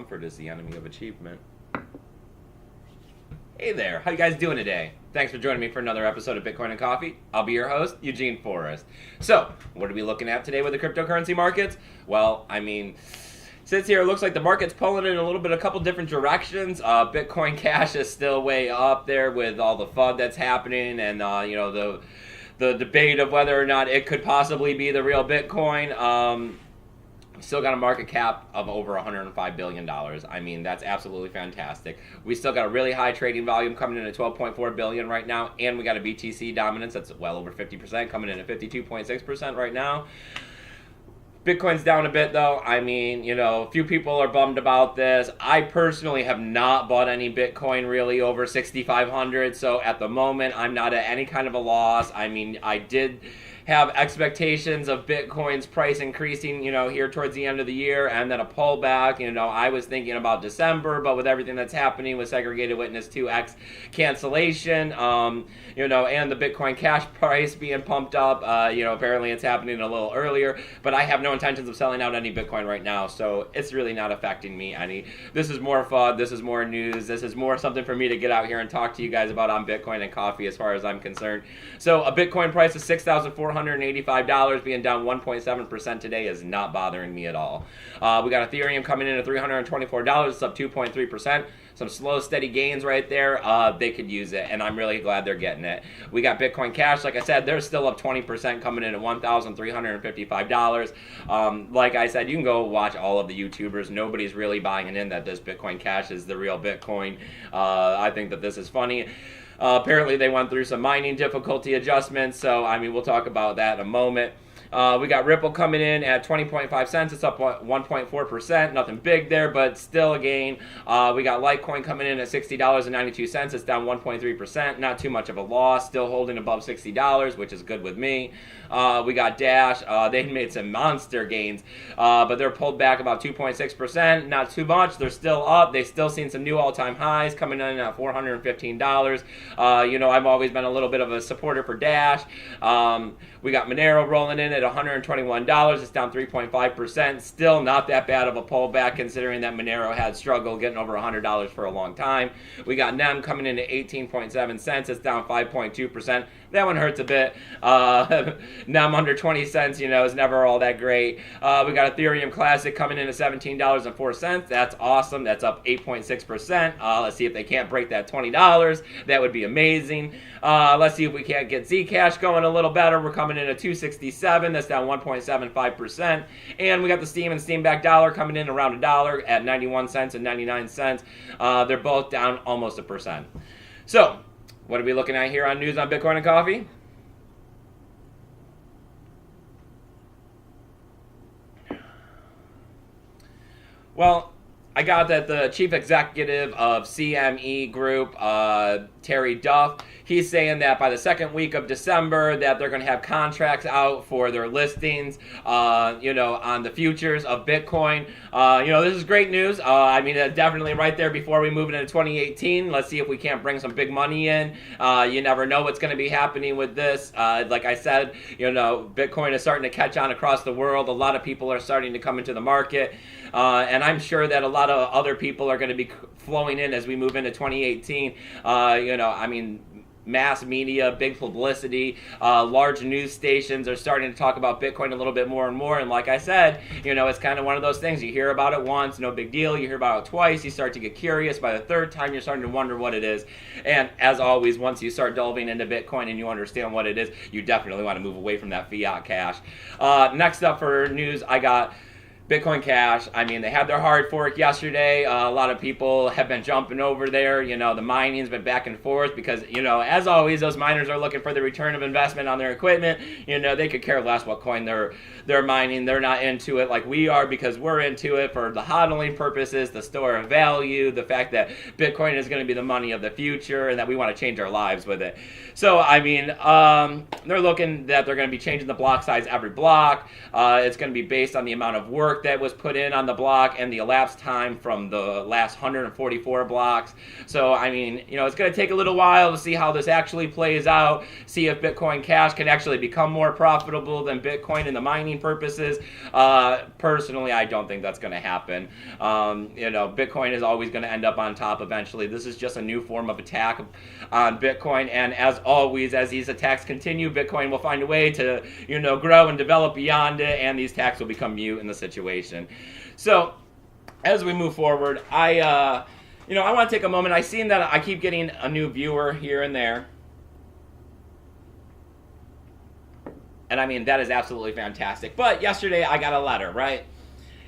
comfort is the enemy of achievement. Hey there, how you guys doing today? Thanks for joining me for another episode of Bitcoin and Coffee. I'll be your host, Eugene Forrest. So, what are we looking at today with the cryptocurrency markets? Well, since here it looks like the market's pulling in a couple different directions. Bitcoin Cash is still way up there with all the FUD that's happening, and the debate of whether or not it could possibly be the real Bitcoin. Still got a market cap of over $105 billion. That's absolutely fantastic. We still got a really high trading volume coming in at 12.4 billion right now, and we got a BTC dominance that's well over 50%, coming in at 52.6% right now. Bitcoin's down a bit though. A few people are bummed about this. I personally have not bought any Bitcoin really over 6,500, so at the moment I'm not at any kind of a loss. I did have expectations of Bitcoin's price increasing, here towards the end of the year, and then a pullback. I was thinking about December, but with everything that's happening with segregated witness 2x cancellation, and the Bitcoin Cash price being pumped up, apparently it's happening a little earlier, but I have no intentions of selling out any Bitcoin right now, so it's really not affecting me any. This is more fun, this is more news, this is more something for me to get out here and talk to you guys about on Bitcoin and Coffee as far as I'm concerned. So a Bitcoin price of $6,485 being down 1.7% today is not bothering me at all. We got Ethereum coming in at $324, it's up 2.3%. Some slow, steady gains right there. They could use it, and I'm really glad they're getting it. We got Bitcoin Cash, like I said, they're still up 20%, coming in at $1,355. Like I said, you can go watch all of the YouTubers. Nobody's really buying in that this Bitcoin Cash is the real Bitcoin. I think that this is funny. Apparently, they went through some mining difficulty adjustments, so we'll talk about that in a moment. We got Ripple coming in at 20.5 cents. It's up 1.4%. Nothing big there, but still a gain. We got Litecoin coming in at $60.92. It's down 1.3%. Not too much of a loss. Still holding above $60, which is good with me. We got Dash. They made some monster gains, but they're pulled back about 2.6%. Not too much. They're still up. They've still seen some new all-time highs coming in at $415. I've always been a little bit of a supporter for Dash. We got Monero rolling in at $121. It's down 3.5%. Still not that bad of a pullback considering that Monero had struggled getting over $100 for a long time. We got NEM coming in at 18.7 cents. It's down 5.2%. That one hurts a bit. NEM under 20 cents, is never all that great. We got Ethereum Classic coming in at $17.04. That's awesome. That's up 8.6%. Let's see if they can't break that $20. That would be amazing. Let's see if we can't get Zcash going a little better. We're coming in at $2.67. That's down 1.75%. And we got the Steam and Steam back dollar coming in around $1 at 91 cents and 99 cents. They're both down almost 1%. So, what are we looking at here on news on Bitcoin and Coffee? Well, I got that the chief executive of CME Group, Terry Duff, he's saying that by the second week of December that they're going to have contracts out for their listings, on the futures of Bitcoin. This is great news. Definitely right there before we move into 2018. Let's see if we can't bring some big money in. You never know what's going to be happening with this. Like I said, Bitcoin is starting to catch on across the world. A lot of people are starting to come into the market. And I'm sure that a lot of other people are going to be flowing in as we move into 2018. Mass media, big publicity, large news stations are starting to talk about Bitcoin a little bit more and more. And like I said, it's kind of one of those things. You hear about it once, no big deal. You hear about it twice, you start to get curious. By the third time, you're starting to wonder what it is. And as always, once you start delving into Bitcoin and you understand what it is, you definitely want to move away from that fiat cash. Next up for news, I got Bitcoin Cash. They had their hard fork yesterday. A lot of people have been jumping over there. The mining's been back and forth because, as always, those miners are looking for the return of investment on their equipment. They could care less what coin they're mining. They're not into it like we are because we're into it for the hodling purposes, the store of value, the fact that Bitcoin is going to be the money of the future and that we want to change our lives with it. So, they're looking that they're going to be changing the block size every block. It's going to be based on the amount of work work that was put in on the block and the elapsed time from the last 144 blocks. So, I mean, it's going to take a little while to see how this actually plays out, see if Bitcoin Cash can actually become more profitable than Bitcoin in the mining purposes. Personally, I don't think that's going to happen. Bitcoin is always going to end up on top eventually. This is just a new form of attack on Bitcoin, and as always, as these attacks continue, Bitcoin will find a way to, grow and develop beyond it, and these attacks will become mute in the situation. So, as we move forward, I want to take a moment. I seen that I keep getting a new viewer here and there. And I mean, that is absolutely fantastic. But yesterday I got a letter, right,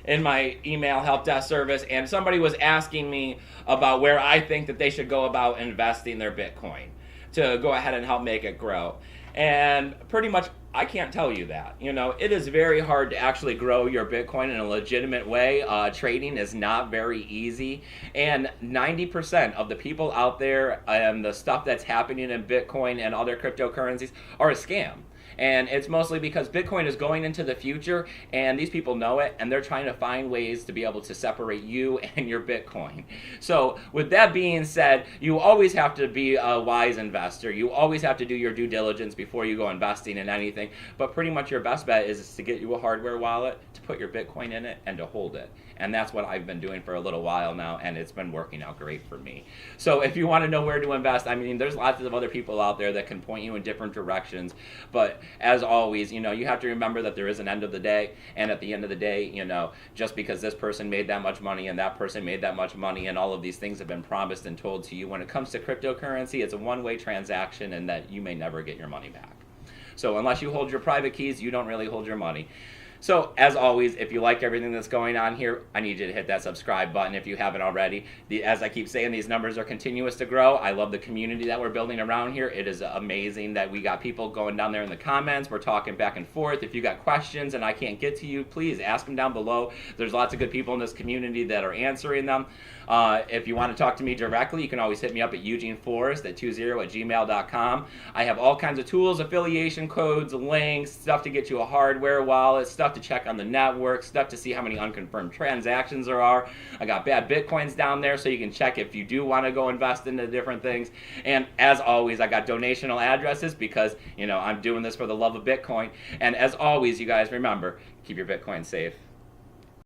in my email help desk service, and somebody was asking me about where I think that they should go about investing their Bitcoin to go ahead and help make it grow. And pretty much, I can't tell you that. It is very hard to actually grow your Bitcoin in a legitimate way. Trading is not very easy. And 90% of the people out there and the stuff that's happening in Bitcoin and other cryptocurrencies are a scam. And it's mostly because Bitcoin is going into the future, and these people know it, and they're trying to find ways to be able to separate you and your Bitcoin. So with that being said, you always have to be a wise investor. You always have to do your due diligence before you go investing in anything. But pretty much your best bet is to get you a hardware wallet, to put your Bitcoin in it, and to hold it. And that's what I've been doing for a little while now, and it's been working out great for me. So if you want to know where to invest, I mean, there's lots of other people out there that can point you in different directions. But as always, you have to remember that there is an end of the day, and at the end of the day, just because this person made that much money and that person made that much money and all of these things have been promised and told to you, when it comes to cryptocurrency, it's a one-way transaction, and that you may never get your money back. So unless you hold your private keys, you don't really hold your money. So, as always, if you like everything that's going on here, I need you to hit that subscribe button if you haven't already. As I keep saying, these numbers are continuous to grow. I love the community that we're building around here. It is amazing that we got people going down there in the comments. We're talking back and forth. If you got questions and I can't get to you, please ask them down below. There's lots of good people in this community that are answering them. If you want to talk to me directly, you can always hit me up at eugeneforrest20@gmail.com. I have all kinds of tools, affiliation codes, links, stuff to get you a hardware wallet, stuff to check on the network, stuff to see how many unconfirmed transactions there are. I got bad Bitcoins down there so you can check if you do want to go invest into different things. And as always, I got donational addresses because, I'm doing this for the love of Bitcoin. And as always, you guys remember, keep your Bitcoin safe.